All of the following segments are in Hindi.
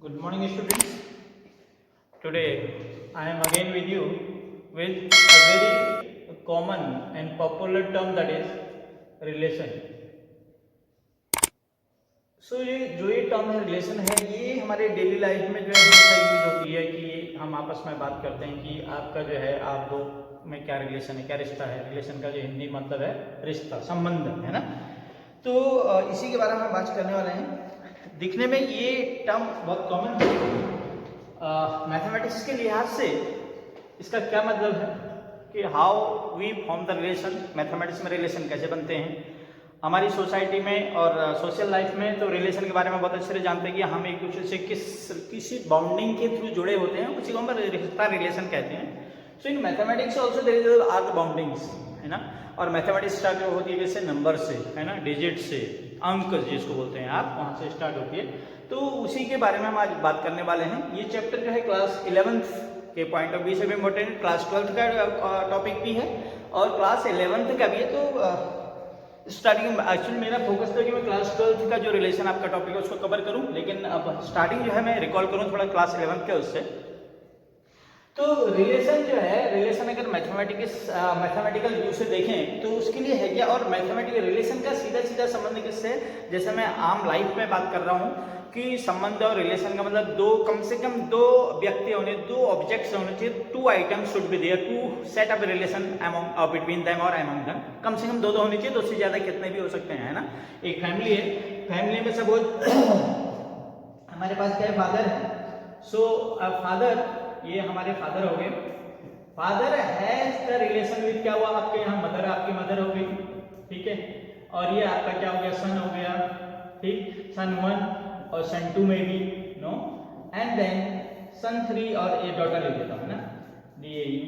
Good morning, students. Today I am again with you with a very common and popular term, that is relation. ये टर्म है रिलेशन है, ये हमारे डेली लाइफ में जो है हमेशा यूज होती है कि हम आपस में बात करते हैं कि आपका जो है आप दो में क्या रिलेशन है, क्या रिश्ता है। रिलेशन का जो हिंदी मतलब है रिश्ता, संबंध, है ना। तो इसी के बारे में हम बात करने वाले हैं। दिखने में ये टर्म बहुत कॉमन है। मैथमेटिक्स के लिहाज से इसका क्या मतलब है कि how we form the relation. Mathematics में रिलेशन कैसे बनते हैं हमारी सोसाइटी में और सोशल लाइफ में। तो रिलेशन के बारे में बहुत अच्छे से जानते हैं कि हम एक दूसरे से किसी बाउंडिंग के थ्रू जुड़े होते हैं, उसी को हम रिश्ता रिलेशन कहते हैं। So in mathematics also there is are the boundings, है ना। और मैथमेटिक्स स्टार्ट जो होती है जैसे नंबर से, है ना, डिजिट से, अंक जिसको बोलते हैं आप, वहाँ से स्टार्ट होती है। तो उसी के बारे में हम आज बात करने वाले हैं। ये चैप्टर जो है क्लास 11th के पॉइंट ऑफ व्यू से भी इम्पोर्टेंट, क्लास 12th का टॉपिक भी है और क्लास 11th का भी है। तो स्टार्टिंग एक्चुअली मेरा फोकस था कि मैं क्लास 12th का जो रिलेशन आपका टॉपिक है उसको कवर करूं, लेकिन अब स्टार्टिंग जो है मैं रिकॉल करूं थोड़ा क्लास 11th के उससे। तो रिलेशन जो है, रिलेशन अगर मैथमेटिकल व्यू से देखें तो उसके लिए है क्या, और मैथमेटिकल रिलेशन का सीधा सीधा संबंध किससे, जैसे मैं आम लाइफ में बात कर रहा हूँ कि संबंध और रिलेशन का मतलब दो, कम से कम दो व्यक्ति होने, दो ऑब्जेक्ट्स होने चाहिए, two items should be there to set up relation among between them और अमंग देम। कम से कम दो होने चाहिए, दो से ज्यादा कितने भी हो सकते हैं, है ना। एक फैमिली है, फैमिली में सपोज हमारे पास क्या है, फादर है। सो फादर, ये हमारे फादर हो गए। Father has the relation with क्या हुआ, आपके यहाँ मदर, आपकी मदर हो गई, ठीक है। और ये आपका क्या हो गया, सन हो गया, ठीक, सन 1 और सन 2 में भी नो, एंड देन सन 3 और ये डॉटर लिख देता हूं ना, DAU।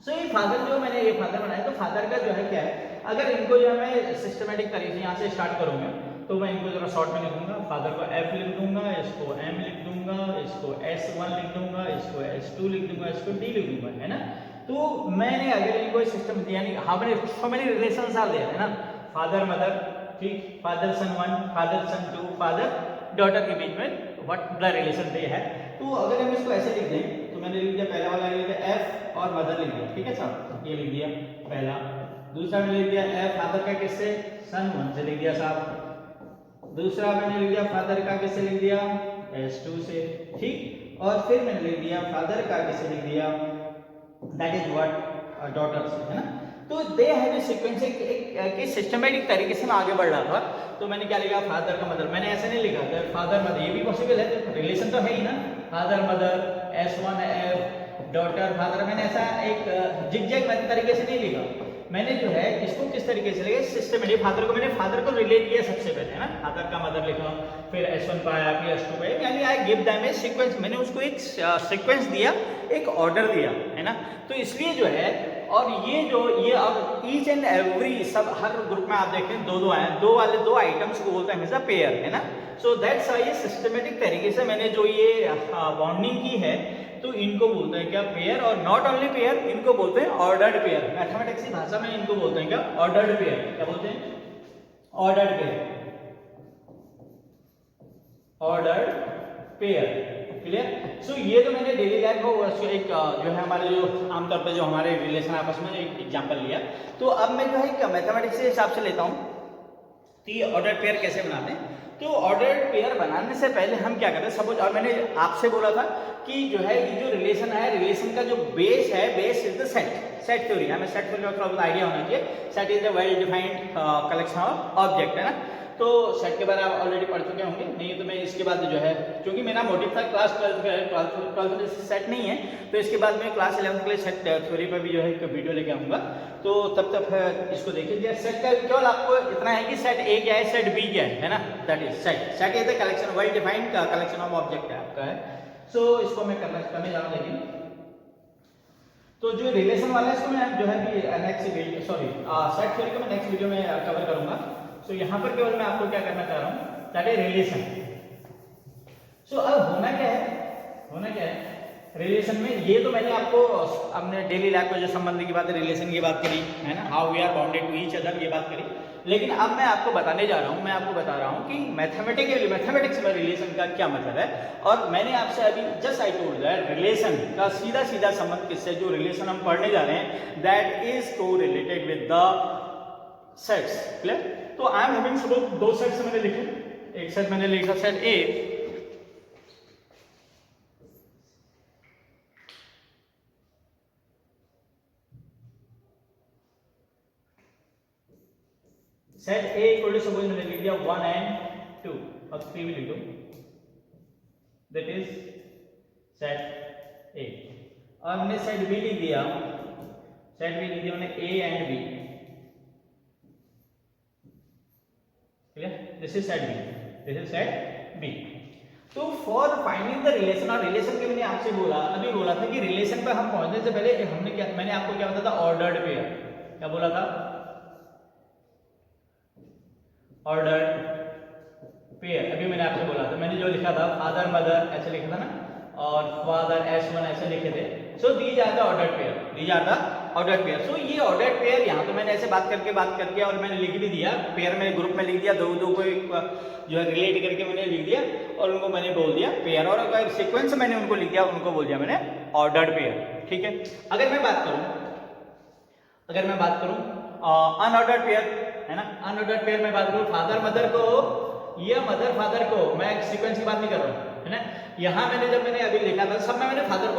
सो ये फादर जो मैंने ये फादर बनाया, तो फादर का जो है क्या है, अगर इनको जो है मैं सिस्टमेटिक तरीके से यहाँ से स्टार्ट करूंगा तो मैं इनको जरा शॉर्ट में लिखूंगा। फादर को F लिख दूंगा, इसको M लिख दूंगा, इसको S1 लिख दूंगा, इसको S2 लिख दूंगा, इसको D लिख दूंगा, है ना। तो मैंने अगर इनको सिस्टम दिया नहीं, how many relations are there, है ना, फादर मदर, ठीक, father son 1, father son 2, father daughter के बीच में व्हाट द रिलेशन दे है। तो अगर हम इसको ऐसे लिख दें तो मैंने लिख दिया, पहला वाला लिख दिया F और मदर लिख दिया, ठीक है साहब, ये लिख दिया पहला। दूसरा मैंने लिख दिया F फादर का किससे, सन 1 से लिख दिया साहब। दूसरा मैंने लिख दिया फादर का किससे लिख दिया, S2 से, ठीक। और फिर मैंने लिख दिया फादर का किससे लिख दिया, दैट इज व्हाट डॉटर से, है ना। तो दे हैव ए सीक्वेंस, एक सिस्टमैटिक तरीके से मैं आगे बढ़ रहा था। तो मैंने क्या लिखा, फादर का मदर, मैंने ऐसे नहीं लिखा था फादर मदर, ये भी पॉसिबल है, तो रिलेशन तो है ही ना, father mother, S1 F daughter father. मैंने ऐसा एक जिगजैग तरीके से नहीं लिखा, मैंने जो है इसको किस तरीके से लिखा, सिस्टमैटिक। फादर को मैंने फादर को रिलेट किया सबसे पहले, है ना, फादर का मदर लिखा, फिर S1 पाया, फिर S2 पाया, यानी I give them A sequence, मैंने उसको एक सीक्वेंस दिया, एक ऑर्डर दिया, है ना। तो इसलिए जो है, और ये अब ईच एंड एवरी, सब हर ग्रुप में आप देखें दो आए, दो आइटम्स को बोलते हैं हमेशा पेयर, है ना। सो दैट्स ये सिस्टमैटिक तरीके से मैंने जो ये बॉन्डिंग की है, तो इनको बोलते हैं क्या, पेयर। और नॉट ओनली पेयर, इनको बोलते हैं ऑर्डर्ड पेयर। मैथमेटिक्स की भाषा में इनको बोलते हैं क्या, ऑर्डर्ड पेयर। क्या बोलते हैं, ordered pair, ordered pair, clear. So ये तो मैंने डेली लाइफ को एक जो है हमारे जो आमतौर पर जो हमारे रिलेशन आपस में एक एग्जांपल लिया। तो अब मैं जो है मैथमेटिक्स के हिसाब से लेता हूँ, तो ये ऑर्डर्ड पेयर कैसे बनाते हैं। तो ऑर्डर्ड पेयर बनाने से पहले हम क्या करते हैं, सपोज, और मैंने आपसे बोला था कि जो है ये जो रिलेशन है, रिलेशन का जो बेस है, base is the set theory. हमें सेट थ्योरी का थोड़ा आइडिया होना चाहिए। Set is the well defined collection of object, है ना। तो सेट के बारे में आप ऑलरेडी पढ़ चुके होंगे, नहीं तो मैं इसके बाद जो है, क्योंकि मेरा मोटिव था क्लास 12 में सेट नहीं है, तो इसके बाद मैं क्लास 11 के लिए सेट थ्योरी पर भी जो है एक वीडियो लेके आऊंगा। तो तब तक इसको देखिए। सेट का केवल आपको इतना है कि सेट ए क्या है, सेट बी क्या है ना, that is set. Set is the collection, well defined collection of object है आपका, है। सो इसको मैं करने जा रहा हूं, लेकिन तो जो रिलेशन वाला है इसको मैं जो है कि next video, sorry, set theory को मैं नेक्स्ट वीडियो में कवर करूंगा। सो यहाँ पर केवल मैं आपको क्या करना चाह रहा हूँ, दैट इज रिलेशन। सो अब होना क्या है रिलेशन में, ये तो मैंने आपको अपने डेली लाइफ में जो संबंध की बात है, रिलेशन की बात करी, है ना, how we are bounded to each other, ये बात करी। लेकिन अब मैं आपको बताने जा रहा हूँ, मैं आपको बता रहा हूँ कि मैथमेटिक्स में रिलेशन का क्या मतलब है। और मैंने आपसे अभी just I told that relation का सीधा सीधा संबंध किससे, जो रिलेशन हम पढ़ने जा रहे हैं दैट इज को related with the sets. Clear? तो आई एम हैविंग दो सेट्स मैंने लिखे, एक सेट मैंने लिखा set A, set A equal to suppose मैंने लिख दिया 1 and 2 और 3 भी लिख दो, दैट इज सेट ए। और मैंने सेट बी लिख दिया, मैंने A and B. Clear? This is set B, this is set B. तो फॉर फाइंडिंग द रिलेशन, और रिलेशन के मैंने आपसे अभी बोला था कि रिलेशन पर हम पहुंचने से पहले मैंने आपको क्या बताया था, ऑर्डर्ड पेयर। क्या बोला था? Ordered pair. अभी मैंने आपसे बोला था, मैंने जो लिखा था फादर मदर ऐसे लिखा था ना, और फादर S1 ऐसे लिखे थे। So these are the ordered pair, these are the ordered pair. So ये ऑर्डर्ड पेयर यहाँ तो मैंने ऐसे बात करके और मैंने लिख भी दिया, पेयर में ग्रुप में लिख दिया, दो को जो है रिलेट करके मैंने लिख दिया और उनको मैंने बोल दिया पेयर, और अगर सीक्वेंस मैंने उनको लिख दिया, उनको बोल दिया मैंने ऑर्डर्ड पेयर। ठीक है? अगर मैं बात करूं अनऑर्डर्ड पेयर, है ना, अनऑर्डर्ड पेयर में बात करूं फादर मदर को या मदर फादर को, मैं सीक्वेंस की बात नहीं कर रहा हूं, है ना। यहाँ जब मैंने अभी लिखा था सब में मैंने फादर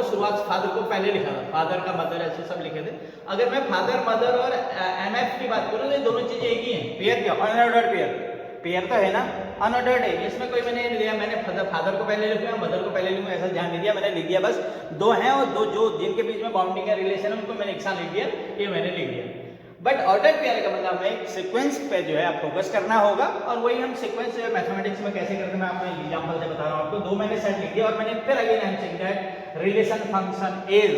को पहले लिखा था, फादर का मदर ऐसे सब लिखे थे। अगर मैं फादर मदर और MF की बात करूं तो ये दोनों चीजें एक ही हैं। पेयर क्या? अनऑर्डर्ड पेयर तो है ना, अनऑर्डर्ड है, इसमें कोई मैंने लिया, मैंने फादर को पहले लिखूंगा मदर को पहले लिखूंगा, ऐसा ध्यान नहीं दिया, मैंने लिख दिया बस दो हैं और दो जो जिनके बीच में बाउंडिंग का रिलेशन है उनको मैंने एक साथ लिख दिया, ये मैंने लिख दिया। बट ऑर्डर पेयर का मतलब हमें सीक्वेंस पे जो है आप फोकस करना होगा, और वही हम सीक्वेंस मैथमेटिक्स में कैसे करते हैं मैं आपको एग्जांपल से बता रहा हूं आपको। दो मैंने सेट लिख दिया और मैंने फिर again I am saying that relation function is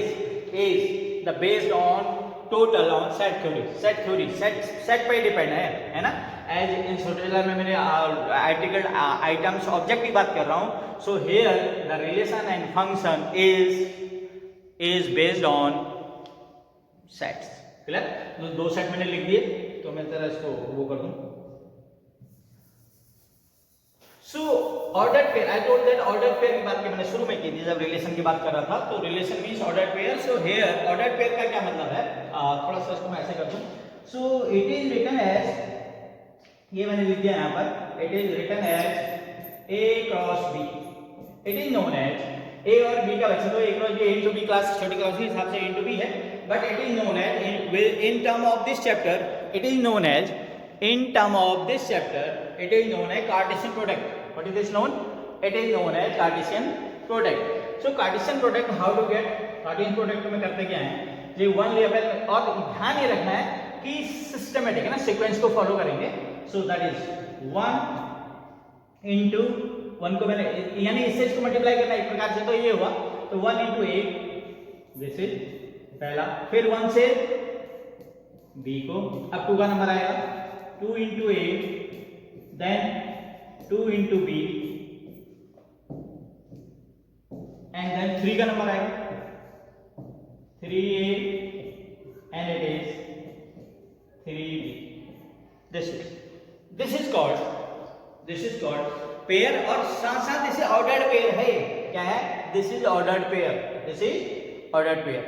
the based on total on set theory, set पे डिपेंड है ना। एज इन ट्यूटोरियल में मैंने आर्टिकल आइटम्स ऑब्जेक्ट की बात कर रहा हूं। So here the relation and function is based on sets. Clear? तो दो सेट मैंने लिख दिए, तो मैं जरा इसको वो कर दूं। So ordered pair, I told that ordered pair की बात मैंने शुरू में की थी जब रिलेशन की बात कर रहा था, तो relation means ordered pair. So here ordered pair का क्या मतलब है, थोड़ा सा इसको मैं ऐसे कर दूं। So it is written as, ये मैंने लिख दिया यहाँ पर, it is written as A cross B। It is known as A और B का वैसे तो A cross B into B class छोटी क्लास के हिसाब से इनटू B है, but it is known as in term of this chapter, it is known as in term of this chapter, it is known as Cartesian product. What is this known? It is known as Cartesian product. So Cartesian product how to get Cartesian product में करते क्या है, ये वन लेवल, और ध्यान ये रखना है कि सिस्टमेटिक है ना, सीक्वेंस को फॉलो करेंगे। सो दैट इज 1 इंटू 1 को मैंने यानी इससे इसको मल्टीप्लाई करना एक प्रकार से, तो ये हुआ, तो 1 इंटू A, दिस इज पहला, फिर 1 से B को, अब 2 का नंबर आएगा, 2 into A, then 2 into B, and then 3 का नंबर आएगा, 3A, and it is 3B। This is called pair, और साथ साथ इसे ऑर्डर्ड पेयर है। क्या है? This is ordered pair, this is ordered pair.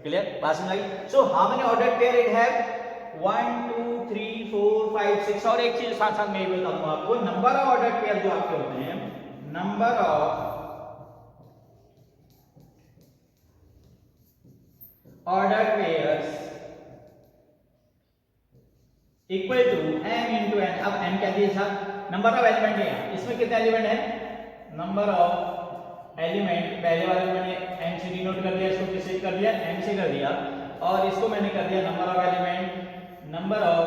Clear? बात समझ आई? So how many ordered pair it have? 1 2 3 4 5 6। और एक चीज साथ साथ मैं ये बता दूंगा आपको, नंबर ऑफ ऑर्डर्ड पेयर जो आपके होते हैं, number of ordered pairs equal to m into n। अब m क्या दिया साहब? नंबर ऑफ एलिमेंट है, इसमें कितने एलिमेंट है? नंबर ऑफ एलिमेंट, पहले वाले में मैंने m से डिनोट कर दिया, इसको किससे कर दिया? m से कर दिया, और इसको मैंने कर दिया number of element, number of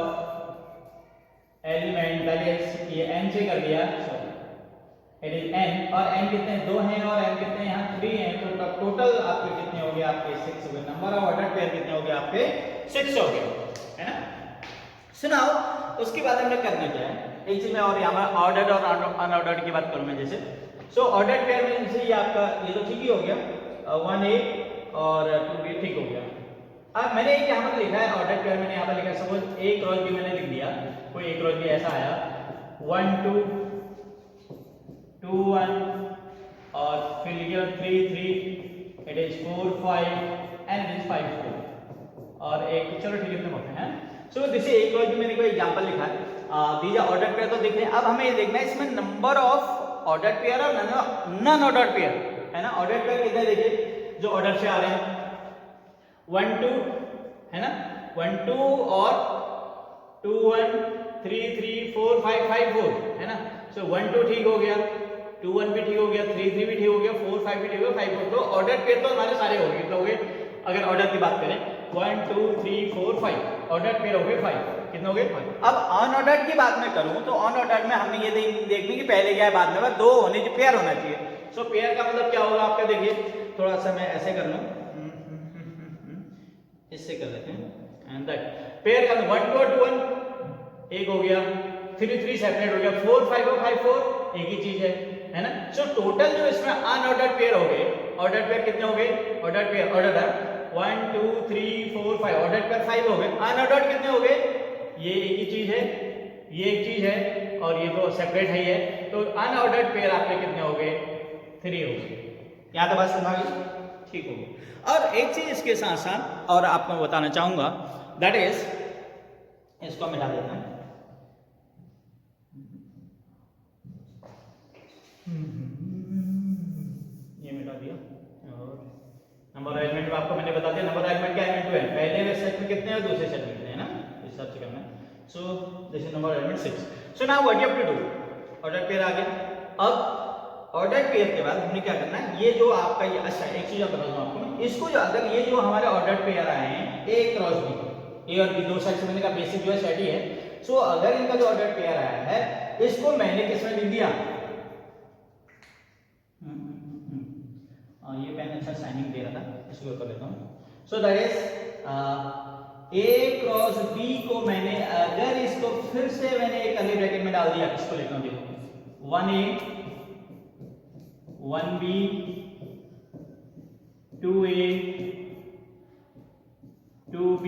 element that is ये n से कर दिया, सॉरी इट इज n, और n कितने? 2 हैं, और n कितने यहाँ 3 हैं, तो टोटल आपके कितने हो गए? आपके 6 हो गए। नंबर ऑफ ऑर्डर्ड पेयर कितने हो गए? आपके 6 हो गए, है ना। सुनाओ, उसके बाद हमने करना क्या है, एक चीज मैं और यहाँ ऑर्डर्ड और अनऑर्डर्ड की बात करूँ मैं जैसे। सो ऑर्डर्ड पेयर में जैसे ये आपका ये तो ठीक ही हो गया, 1A और 2B ठीक हो गया। अब मैंने एक यहाँ पर लिखा है ऑर्डर पेयर, मैंने यहाँ पर लिखा है सपोज ए क्रॉस बी मैंने लिख दिया, कोई ए क्रॉस बी ऐसा आया 1 2 2 1 और फिर लिखिए 3 3, it is 4 5 and it is 5 4 और एक, चलो ठीक है इतना बहुत है। So this is A cross B, मैंने कोई एग्जांपल लिखा है, दीज आर ऑर्डर पेयर। तो देखिए अब हमें ये देखना है इसमें नंबर ऑफ ऑर्डर पेयर और नॉन ऑर्डर पेयर है ना। ऑर्डर पेयर कितने देखिए जो ऑर्डर से आ रहे हैं 1 2 है ना, 1 2 और 2 1 3 3 4 5 5 4 है ना। सो 1 2 ठीक हो गया, 2 1 भी ठीक हो गया, 3 3 भी ठीक हो गया, 4 5 भी ठीक हो गया, 5 4। तो ऑर्डर पेयर तो हमारे सारे हो गए, कितने हो गए अगर ऑर्डर की बात करें 1 2 3 4 5 ऑर्डर पेयर हो गए 5, कितने हो गए 5। अब अनऑर्डर्ड की बात मैं करूं तो अनऑर्डर्ड में हमने ये देखनी कि पहले क्या है बाद में, दो होने चाहिए, पेयर होना चाहिए। सो पेयर का मतलब क्या होगा आपका, देखिए थोड़ा सा मैं ऐसे कर लूं, इससे कर लेते हैं एंड दैट पेयर का 1 2 और 2 1 एक हो गया, 3 3 सेपरेट हो गया, 4 5 और 5 4 एक ही चीज है ना। सो टोटल जो इसमें अनऑर्डर्ड पेयर हो गए, ऑर्डर पेयर कितने हो गए, order pair order 1 2 3 4 5 order pair 5 हो गए, अनऑर्डर्ड कितने हो गए, ये एक ही चीज है, ये एक चीज है और ये तो सेपरेट है ही है। तो अनऑर्डर्ड पेयर आपके कितने हो गए 3 हो गए। यहां तक बात समझ ठीक होगी। और एक चीज इसके साथ साथ और आपको बताना चाहूंगा, दैट इज, इसको मिटा देता हूं, ये मिटा दिया। और नंबर अरेंजमेंट में आपको मैंने बता दिया, नंबर अरेंजमेंट क्या है, पहले सेट में कितने और दूसरे सेट में कितने है ना, इस हिसाब से करना है। So this is number arrangement 6। So now what you have to do, order pair आ गया। अब ऑर्डर पेयर के बाद हमने क्या करना है, ये जो आपका ये, अच्छा एक चीज बता दूं आपको, इसको जो अगर ये जो हमारे ऑर्डर पेयर आए हैं ए क्रॉस बी, ए और बी दो साइड से मैंने कहा बेसिक जो है सेट ही है। सो अगर इनका जो ऑर्डर पेयर आया है इसको मैंने किसमें लिख दिया, ये पेन अच्छा शाइनिंग दे रहा था, इसको कर लेता हूं। So that is A cross B को मैंने अगर इसको फिर से मैंने एक कर्ली ब्रैकेट में डाल दिया, इसको लिखता हूं, देखो 1a 1b 2a 2b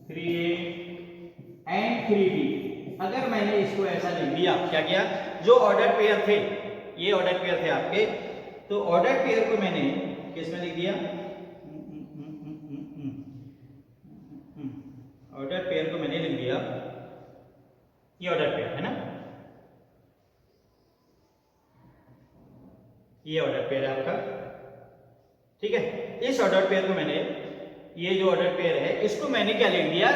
3a and 3b। अगर मैंने इसको ऐसा लिख दिया, क्या किया, जो ऑर्डर पेयर थे, ये ऑर्डर पेयर थे आपके, तो ऑर्डर पेयर को मैंने किसमें लिख दिया, ऑर्डर पेयर को मैंने लिख दिया, ये ऑर्डर पेयर है ना, ये ऑर्डर पेयर है आपका, ठीक है। इस ऑर्डर पेयर को मैंने, ये जो ऑर्डर पेयर है इसको मैंने क्या लिख दिया,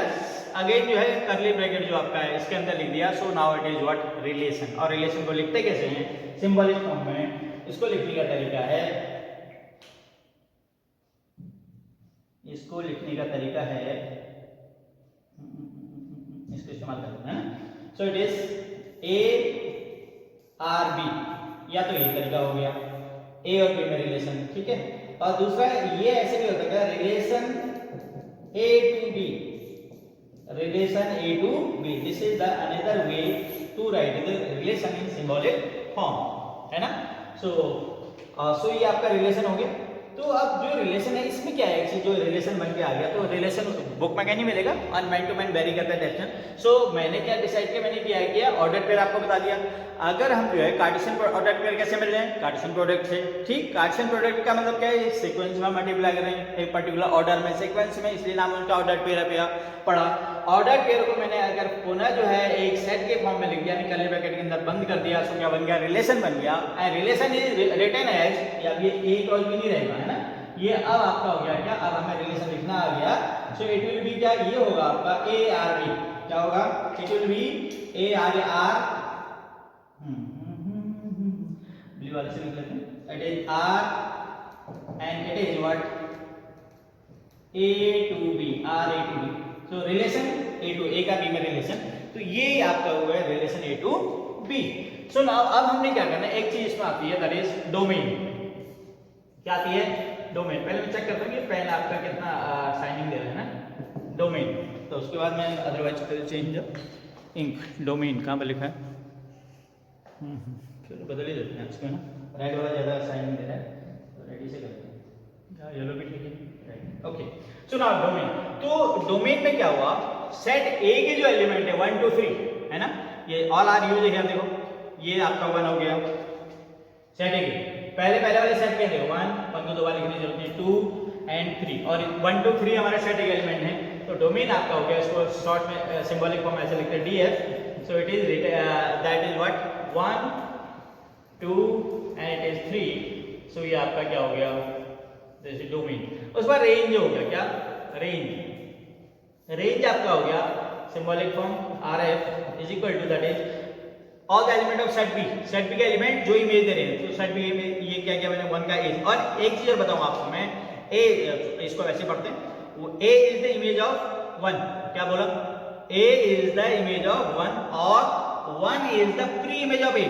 अगेन जो है कर्ली ब्रैकेट जो आपका है इसके अंदर लिख दिया। So now it is what, relation. और रिलेशन को लिखते कैसे हैं, सिंबॉलिक फॉर्म में। इसको लिखने का तरीका है, इसको लिखने का तरीका है, इसको इस्तेमाल करते हैं ना। So it is A R B, या तो ये तरीका हो गया ए और बी में रिलेशन, ठीक है। और दूसरा ये ऐसे भी होता है, relation A to B, relation A to B, this is the another way to write the relation in symbolic form, है ना। सो ये आपका रिलेशन हो गया। तो अब जो रिलेशन है इसमें क्या है, जो रिलेशन बन के आ गया, तो रिलेशन बुक में क्या नहीं मिलेगा, और मैन टू मैन वेरी करता है डेफिनेशन। सो मैंने क्या डिसाइड किया, मैंने क्या किया, ऑर्डर पेयर आपको बता दिया। अगर हम जो है कार्टेशियन ऑर्डर पेयर कैसे मिल रहे हैं, कार्टेशियन प्रोडक्ट से, ठीक। कार्टेशियन प्रोडक्ट का मतलब क्या है, सीक्वेंस में मल्टीप्लाई कर रहे हैं एक पर्टिकुलर ऑर्डर में, सीक्वेंस में, इसलिए नाम उनका ऑर्डर पेयर पड़ा। ऑर्डर पेयर को मैंने अगर पुनः जो है एक सेट के फॉर्म में लिख दिया, कर्ली ब्रैकेट के अंदर बंद कर दिया, सो क्या बन गया, रिलेशन बन गया। And relation is written as, या ये ए क्रॉस बी नहीं रहेगा, है ना, ये अब आपका हो गया क्या, अब हमें रिलेशन लिखना आ गया। सो इट विल बी क्या, ये होगा आपका ए आर बी, क्या होगा, it will be A R blue वाले से लिख लेते हैं, it is R and it is what, A to B, R A to B. So relation A to, A का बी में रिलेशन, तो ये आपका हुआ है relation A to B. So now अब हमने क्या करना है, एक चीज इसमें आती है, दैट इज डोमेन। क्या आती है, डोमेन। पहले मैं चेक करता हूँ कि पेन आपका कितना शाइनिंग दे रहा है ना, डोमेन। तो उसके बाद मैं अदरवाइज चेंज इंक, डोमेन कहाँ पर लिखा है, चलो बदल ही देते हैं इसको ना, रेड वाला ज़्यादा शाइनिंग दे रहा है, तो रेड ही से करते हैं, क्या येलो भी ठीक है, ओके। सो नाउ डोमेन, तो डोमेन में क्या हुआ, सेट ए के जो एलिमेंट है 1 2 3 है ना, ये ऑल आर यूज है, देखो ये आपका 1 हो गया सेट ए के, पहले पहले वाले सेट के देखो 1 1 को दो बार लिखने की जरूरत नहीं, 2 एंड 3, और 1 2 3 हमारा सेट ए का एलिमेंट है, तो डोमेन आपका हो गया, इसको शॉर्ट में सिंबॉलिक फॉर्म ऐसे लिखते हैं DF, so it is that is what 1 2 and it is 3, सो ये आपका क्या हो गया, दिस इज डोमेन। उसके बाद रेंज हो गया, क्या रेंज आपका हो गया symbolic form RF is equal to that is all the element of set B के एलिमेंट जो इमेज दे रहे हैं, तो सेट बी में ये क्या क्या मैंने 1 का एज, और एक चीज और बताऊं आपको मैं, ए इसको वैसे पढ़ते हैं, वो A is the image of 1, क्या बोला, A is the image of 1 और 1 is the pre image of A,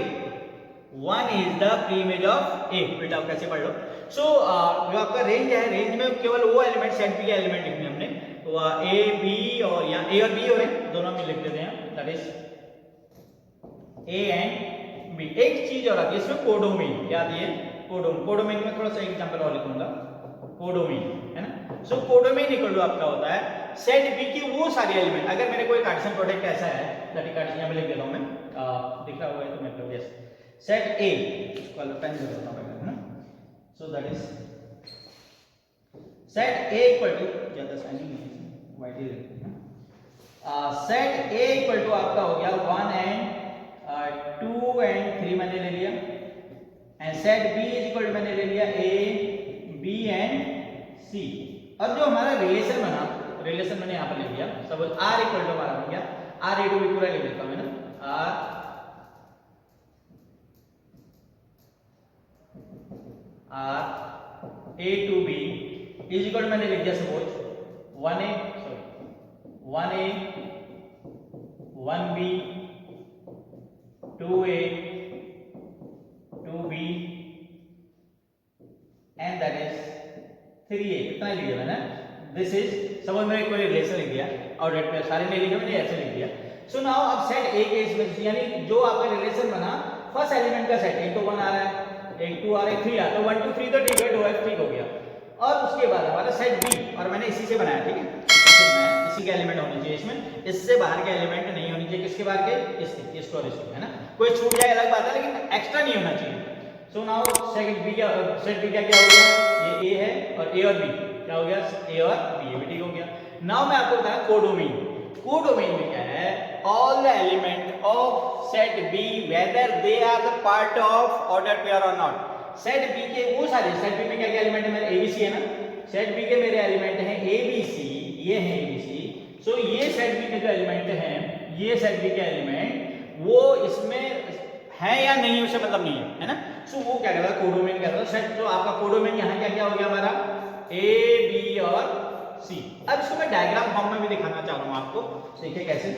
1 is the pre image of A, बेटा कैसे पढ़ लो। सो जो आपका रेंज है, रेंज में केवल वो एलिमेंट सेट बी के एलिमेंट लिखने हमने, तो ए बी और यहाँ ए और बी हो रहे हैं, दोनों में लिख देते हैं, that is A and B. एक चीज और आती है इसमें, कोडोमेन, क्या आती है, कोडोमेन में थोड़ा सा एग्जांपल और लिखूंगा, कोडोमेन है ना। सो कोडोमेन इक्वल टू आपका होता है सेट बी की वो सारे एलिमेंट, अगर मेरे कोई कार्टेशियन प्रोडक्ट ऐसा है, दैट कार्टेशियन यहाँ पे लिख देता हूं मैं, दिख रहा हुआ है तो मैं कर यस, सेट ए, इसको अलग पेन से बताता हूं है ना, so that is set A equal to, ज्यादा साइनिंग नहीं है, वाइट ही लिखते हैं, सेट ए इक्वल टू आपका हो गया 1 एंड 2 एंड 3 मैंने ले लिया, and set B is equal to मैंने ले लिया ए बी एंड सी, और जो हमारा रिलेशन बना, रिलेशन मैंने यहाँ पर ले लिया, सपोज आर इक्वल टू हमारा बन गया, आर ए टू बी पूरा लिख देता हूँ ना, R A to B is equal मैंने लिख दिया suppose 1 A 1 B 2a 2b and that is 3a, इतना लिख दिया मैंने, दिस इज सपोज मैंने कोई रिलेशन लिख दिया और रेड पे सारे नहीं लिखे मैंने, ऐसे लिख दिया। सो नाउ अब सेट ए के इसमें, यानी जो आपका रिलेशन बना, फर्स्ट एलिमेंट का सेट, एक तो 1 आ रहा है, एक 2 आ रहा है, 3 आ रहा है, तो 1 2 3 तो ठीक है, 2f ठीक हो गया, और उसके बाद हमारा सेट बी, और मैंने इसी से बनाया, ठीक है, इसी के एलिमेंट होने चाहिए इसमें, इससे बाहर के एलिमेंट नहीं होने चाहिए, किसके बाहर के, इसको और इसको, है ना, कोई छूट जाए अलग बात है, लेकिन एक्स्ट्रा नहीं होना चाहिए। सो नाउ सेट बी का क्या हो गया, ये ए है, और ए और बी क्या हो गया, ए और बी, ये भी ठीक हो गया। नाउ मैं आपको बताया कोडोमेन, कोडोमेन में क्या है, all the element of set B whether they are the part of order pair और नॉट, सेट बी के वो सारे, सेट बी में क्या क्या एलिमेंट है मेरे, एबीसी है ना, सेट बी के मेरे एलिमेंट हैं एबीसी, ये है एबीसी, सो ये सेट बी के जो एलिमेंट हैं, ये सेट बी के एलिमेंट वो इसमें है या नहीं उसे मतलब नहीं है ना, सो वो क्या कहता है, कोडोमेन कहता है सेट, जो आपका कोडोमेन यहाँ क्या क्या हो गया हमारा, ए बी और सी। अब इसको मैं डायग्राम फॉर्म में भी दिखाना चाह रहा हूँ आपको, देखिए कैसे,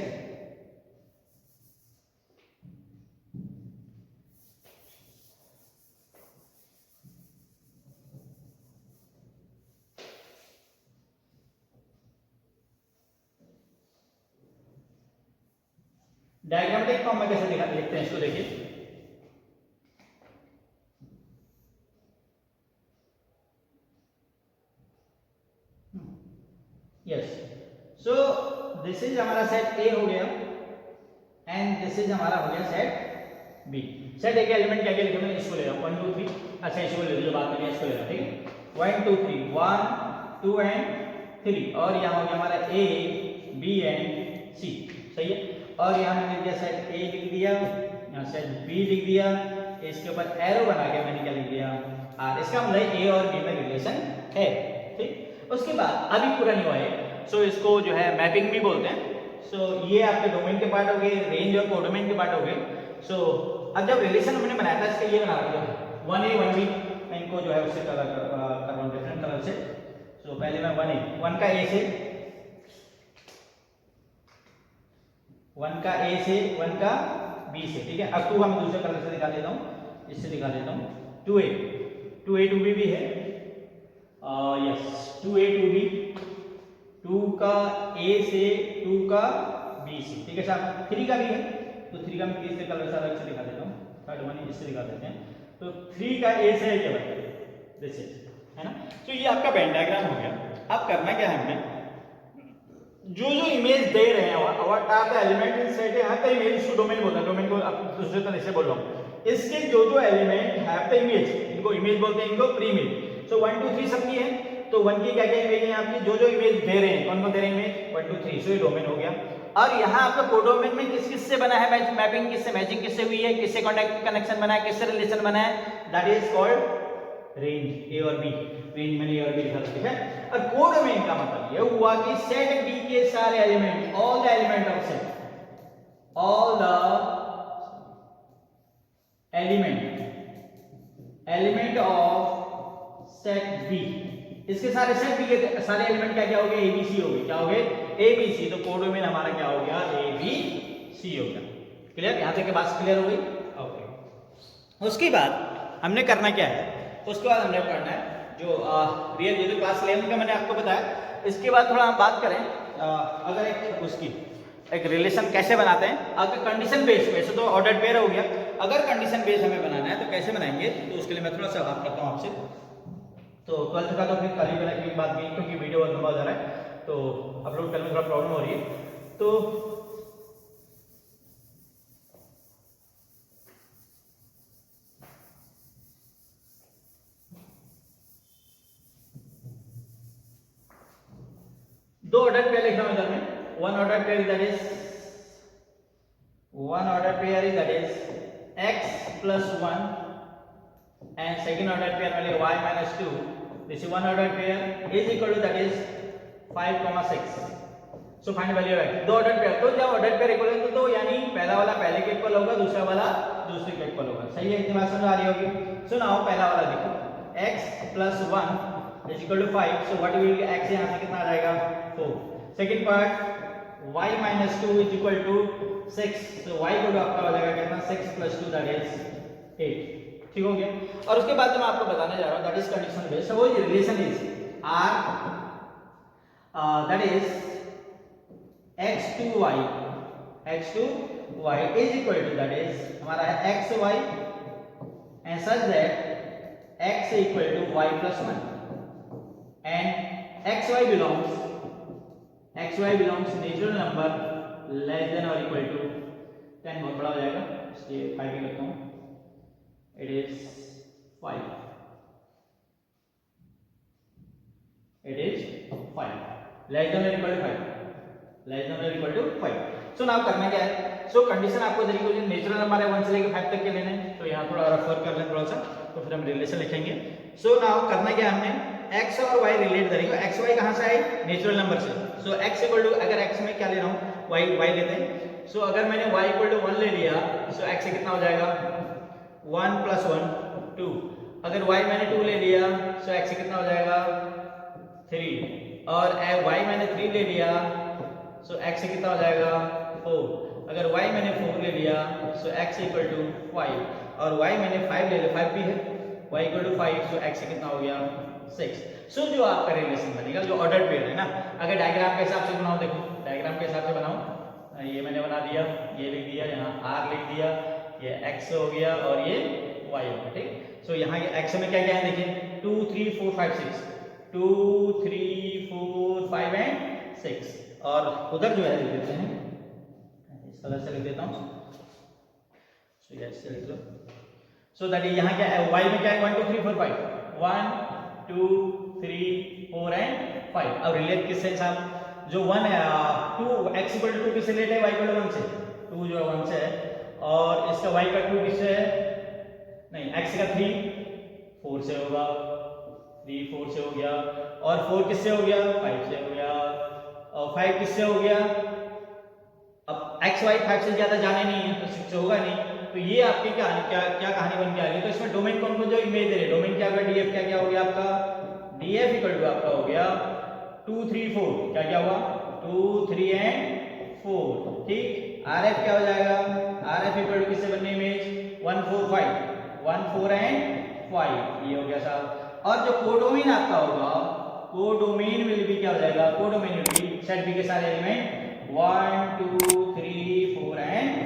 डायग्रामेटिक फॉर्म में कैसे देखते हैं इसको, देखिए यस, सो दिस इज हमारा सेट ए हो गया एंड दिस इज हमारा हो गया सेट बी। सेट ए के एलिमेंट क्या क्या लिखे मैंने, इसको ले रहा हूं 1 2 3, अच्छा इसको ले लो, जो बात में इसको ले रहा हूं, ठीक है, 1 2 3 1 2 एंड 3, और यहाँ हो गया हमारा ए बी एंड सी, सही है, और यहाँ मैंने लिख दिया सेट ए लिख दिया, यहाँ सेट बी लिख दिया, इसके ऊपर एरो बना के मैंने क्या लिख दिया, आर, इसका मतलब ए और बी में रिलेशन है, ठीक। उसके बाद अभी पूरा नहीं हुआ है, सो इसको जो है मैपिंग भी बोलते हैं, सो ये आपके डोमेन के पार्ट हो गए, रेंज और कोडोमेन के पार्ट हो गए। सो अब जब रिलेशन हमने बनाया था, इसका ये बना दिया 1a 1b, मैं इनको जो है उससे कलर कर रहा हूँ डिफरेंट कलर से। सो पहले मैं 1 का ए से 1 का ए से 1 का बी से, ठीक है। अब 2 हम दूसरे कलर से दिखा देता हूँ, इससे दिखा देता हूँ, 2a 2b भी है, यस 2a 2b, 2 का a से 2 का b से, ठीक है साहब। 3 का भी है, तो 3 का मैं तीसरे कलर से अलग से दिखा देता हूँ, थर्ड वन इससे दिखा देते हैं। तो 3 का a से है क्या भाई, दिस इज, है ना। तो ये आपका वेन डायग्राम हो गया। अब करना क्या है हमने, जो जो इमेज दे रहे हैं what are the element in set, यहाँ का इमेज टू डोमेन बोलता है, डोमेन को आप दूसरे तरह से बोल रहा हूँ। इसके जो जो एलिमेंट हैव द इमेज, इनको इमेज बोलते हैं, इनको प्री इमेज। सो 1 2 3 सबकी है, तो 1 की क्या क्या इमेज है आपकी, जो जो इमेज दे रहे हैं, कौन कौन दे रहे हैं इमेज, 1 2 3। सो ये डोमेन हो गया। और यहाँ आपका कोडोमेन में किस किस से बना है मैच, मैपिंग किससे, मैचिंग किससे हुई है, किससे कॉन्टेक्ट कनेक्शन बना है, किससे रिलेशन बना है, दैट इज कॉल्ड रेंज, ए और बी। रेंज मैंने ए और बी लिखा था, ठीक है। और कोडोमेन का मतलब ये हुआ कि सेट बी के सारे element, all the element of set, all the element of set B, इसके सारे सेट बी के सारे एलिमेंट क्या क्या हो गए, एबीसी हो गए, क्या हो गए, एबीसी। तो कोडोमेन हमारा क्या हो गया, एबीसी हो गया। क्लियर, यहां तक की बात क्लियर हो गई। ओके, उसके बाद हमने करना क्या है, उसके बाद हमने पढ़ना है जो रियल, ये जो क्लास 11 का मैंने आपको बताया, इसके बाद थोड़ा हम बात करें अगर एक उसकी एक रिलेशन कैसे बनाते हैं। अगर कंडीशन बेस, वैसे तो ऑर्डर पेयर हो गया, अगर कंडीशन बेस हमें बनाना है तो कैसे बनाएंगे, तो उसके लिए मैं थोड़ा सा बात करता हूँ आपसे। तो 12th का तो फिर कल ही बनाने की बात की, क्योंकि वीडियो बहुत लंबा हो जा रहा है, तो अपलोड करने में थोड़ा प्रॉब्लम हो रही है। तो दो ऑर्डर पेयर लिख रहा हूं इधर में। One order pair that is x plus 1 and second order pair वाले y minus 2, this is one order pair is equal to that is 5, 6। So find value of x। दो ऑर्डर पेयर, तो जब ऑर्डर पेयर इक्वल है तो यानी पहला वाला पहले के इक्वल होगा, दूसरा वाला दूसरे के इक्वल होगा। सही है, इतनी बात समझ आ रही होगी। सो नाउ पहला वाला देखो, x plus 1 is equal to 5, so what will be x, यहाँ से कितना आ जाएगा 4। Second part y minus 2 is equal to 6, so y को आपका हो जाएगा कितना, 6 plus 2 that is 8। ठीक हो गया। और उसके बाद मैं आपको बताने जा रहा हूँ दैट इज कंडीशन बेस्ड। वो relation is r that is x to y is equal to that is हमारा है xy and such that x is equal to y plus 1 and xy belongs natural number less than और इक्वल टू 10। बहुत बड़ा हो जाएगा इसलिए 5 ही करता हूँ। इट इज 5 लेस देन और इक्वल टू 5। सो नाउ करना क्या है, सो कंडीशन आपको देखिए जो नेचुरल नंबर है 1 से लेकर 5 तक के लेने हैं, तो यहाँ थोड़ा रेफर कर लें थोड़ा सा, तो फिर हम रिलेशन लिखेंगे। सो नाउ करना क्या हमने, x और y रिलेट करेंगे। x y कहाँ से आए, नेचुरल नंबर से। सो x इक्वल टू, अगर x में क्या ले रहा हूँ, y लेते हैं। सो अगर मैंने y इक्वल टू 1 ले लिया, सो x से कितना हो जाएगा 1 plus 1 2। अगर y मैंने 2 ले लिया, सो x से कितना हो जाएगा 3। और y मैंने 3 ले लिया, सो x से कितना हो जाएगा 4। अगर y मैंने 4 ले लिया, सो x इक्वल टू 5। और y मैंने 5 ले लिया, 5 भी है, y equal to 5, so x से कितना हो गया 6। सो जो आपका रिलेशन बनेगा जो ऑर्डर पेयर है ना, अगर डायग्राम के हिसाब से बनाओ, देखो डायग्राम के हिसाब से बनाओ, ये मैंने बना दिया, ये लिख दिया, यहाँ r लिख दिया, ये x हो गया और ये y हो गया। ठीक, सो यहाँ ये x में क्या क्या है देखिए 2 3 4 5 6, 2 3 4 5 एंड 6। और उधर जो है लिख देते हैं, इस कलर से लिख देता हूँ, सो ये ऐसे लिख लो। सो दैट यहाँ क्या है, y में क्या है 1 2 3 4 5, 1 2 3 4 एंड 5। अब रिलेट किससे साहब, जो 1 है 2 x इक्वल टू 2 किससे रिलेट है, y इक्वल टू 1 से, 2 जो है 1 से है। और इसका y का 2 किससे है, नहीं x का 3 4 से होगा, 3 4 से हो गया। और 4 किससे हो गया, 5 से हो गया। और 5 किससे हो गया, अब x y 5 से ज्यादा जाने नहीं है तो 6 से होगा नहीं। तो ये आपकी क्या कहानी बन के आ गई। तो इसमें डोमेन कौन कौन जो इमेज दे रहे, डोमेन क्या होगा, df क्या हो गया आपका, df इक्वल टू आपका हो गया 2 3 4, क्या हुआ 2 3 एंड 4। ठीक, rf क्या हो जाएगा, rf इक्वल टू किससे बननी इमेज 1 4 5, 1 4 एंड 5, ये हो गया साहब। और जो कोडोमेन आपका होगा, कोडोमेन विल बी क्या हो जाएगा, codomain will be set B के सारे एलिमेंट 1 2 3 4 एंड 5।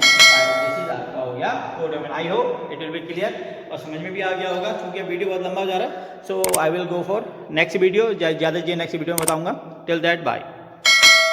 दिस इज आपका हो गया codomain. I hope it will B clear. और समझ में भी आ गया होगा। क्योंकि वीडियो बहुत लंबा हो जा रहा है, so I will go for next video, ज़्यादा नेक्स्ट वीडियो में बताऊँगा। Till that bye.